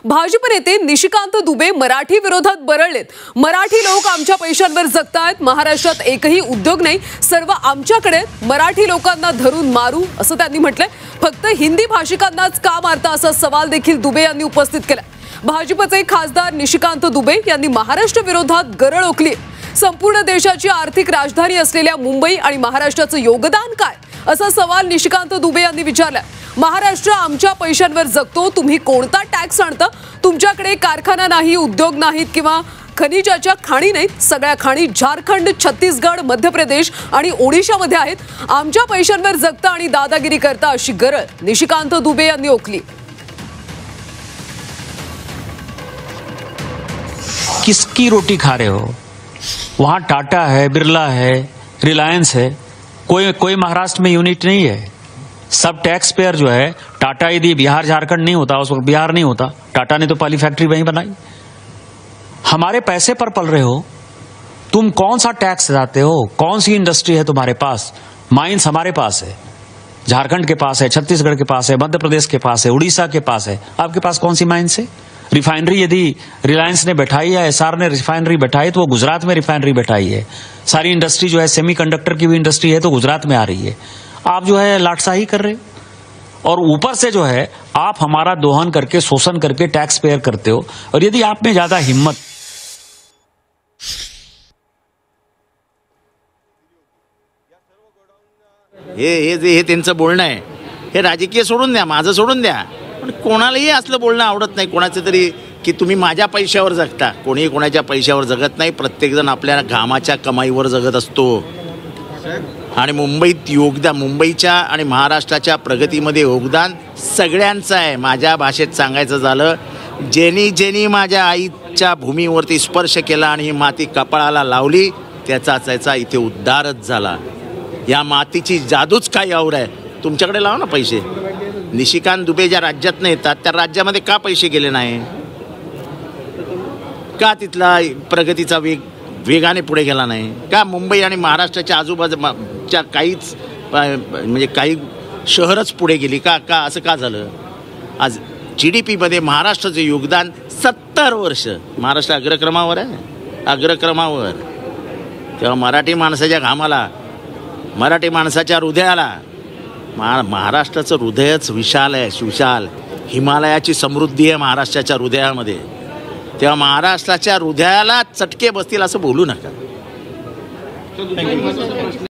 भाजप नेते निशिकांत दुबे मराठी विरोधात बरळलेत। मराठी लोक आमच्या पैशांवर जगतायत, महाराष्ट्रात एकही उद्योग नाही, सर्व आमच्याकडे, मराठी लोकांना धरून मारू असं त्यांनी म्हटलंय। फक्त हिंदी भाषिकांनाच का मारता असा सवाल देखील दुबे यांनी उपस्थित केला। भाजपचे खासदार निशिकांत दुबे यांनी महाराष्ट्र विरोधात गरळ ओकली। संपूर्ण देशाची आर्थिक राजधानी असलेल्या मुंबई आणि महाराष्ट्राचं योगदान काय असा सवाल निशिकांत दुबे यांनी विचारला। महाराष्ट्र आमच्या पैशांवर जगतो, तुम्ही कोणता टॅक्स आणता? तुमच्याकडे कारखाना नाही, उद्योग नाहीत किंवा खनिजाच्या खाणी नाहीत, सगळ्या खाणी झारखंड, छत्तीसगड, मध्य प्रदेश आणि ओडिशामध्ये आहेत। आमच्या पैशांवर जगता आणि दादागिरी करता अशी गरळ निशिकांत दुबे यांनी ओकली। किसकी रोटी खा रहे हो? वहां टाटा है, बिरला है, रिलायंस है, कोई महाराष्ट्र में यूनिट नहीं है। सब टैक्स पेयर जो है, टाटा यदि बिहार झारखंड नहीं होता, उस वक्त बिहार नहीं होता, टाटा ने तो पहली फैक्ट्री वहीं बनाई। हमारे पैसे पर पल रहे हो, तुम कौन सा टैक्स लाते हो? कौन सी इंडस्ट्री है तुम्हारे पास? माइंस हमारे पास है, झारखंड के पास है, छत्तीसगढ़ के पास है, मध्य प्रदेश के पास है, उड़ीसा के पास है। आपके पास कौन सी माइंस है? रिफाइनरी यदि रिलायंस ने बैठाई या एसआर ने रिफाइनरी बैठाई तो वो गुजरात में रिफाइनरी बैठाई है। सारी इंडस्ट्री जो है, सेमीकंडक्टर की भी इंडस्ट्री है तो गुजरात में आ रही है। आप जो है लाटसाही कर रहे हो और ऊपर से जो है आप हमारा दोहन करके, शोषण करके टैक्स पेयर करते हो। और यदि आप में ज्यादा हिम्मत हे त्यांचं बोलणं आहे, हे राजकीय सोडून द्या, माझं सोडून द्या, पण कोणालाही असलं बोलणं आवडत नाही कोणाचं तरी, की तुम्ही माझ्या पैशावर जगता। कोणीही कोणाच्या पैशावर जगत नाही, प्रत्येकजण आपल्या घामाच्या कमाईवर जगत असतो। आणि मुंबईत योगदान, मुंबईच्या आणि महाराष्ट्राच्या प्रगतीमध्ये योगदान सगळ्यांचं आहे। माझ्या भाषेत सांगायचं झालं, ज्यांनी ज्यांनी माझ्या आईच्या भूमीवरती स्पर्श केला आणि ही माती कपाळाला लावली, त्याचा इथे उद्धारच झाला। या मातीची जादूच काय और आहे। तुमच्याकडे लावा ना पैसे। निशिकांत दुबे ज्या राज्यातनं येतात त्या राज्यामध्ये का पैसे गेले नाही? का तिथला प्रगतीचा वेगाने पुढे गेला नाही? का मुंबई आणि महाराष्ट्राच्या आजूबाजूच्या काहीच म्हणजे काही शहरच पुढे गेली का? असं का झालं? आज GDP मध्ये महाराष्ट्राचं योगदान 70 वर्ष, महाराष्ट्र अग्रक्रमावर आहे, अग्रक्रमावर। तेव्हा मराठी माणसाच्या घामाला, मराठी माणसाच्या हृदयाला, महाराष्ट्राचं हृदयच विशाल आहे, विशाल हिमालयाची समृद्धी आहे महाराष्ट्राच्या हृदयामध्ये। तेव्हा महाराष्ट्राच्या हृदयाला चटके बसतील असं बोलू नका।